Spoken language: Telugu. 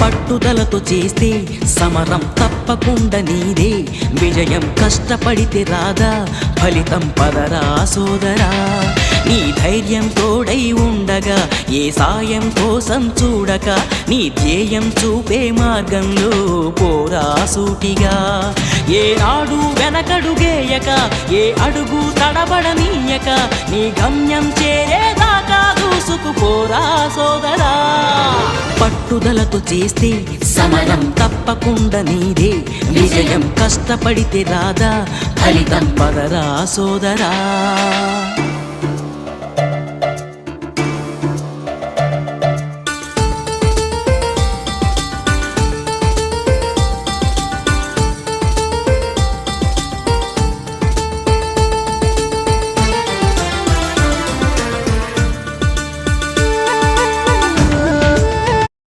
పట్టుదలతో చేస్తే సమరం తప్పకుండా నీదే, విజయం కష్టపడితే రాదా ఫలితం పదరా సోదరా. నీ ధైర్యం తోడై ఉండగా ఏ సాయం కోసం చూడక, నీ ధ్యేయం చూపే మార్గంలో పోరా సూటిగా. ఏనాడు వెనకడుగేయక ఏ అడుగు తడబడనీయక, నీ గమ్యం చేరేదాకా దూసుకుపోరా సోదరా. పట్టుదలతో చేస్తే సమరం తప్పకుండా నీదే, విజయం కష్టపడితే రాదా ఫలితం పదరా సోదరా.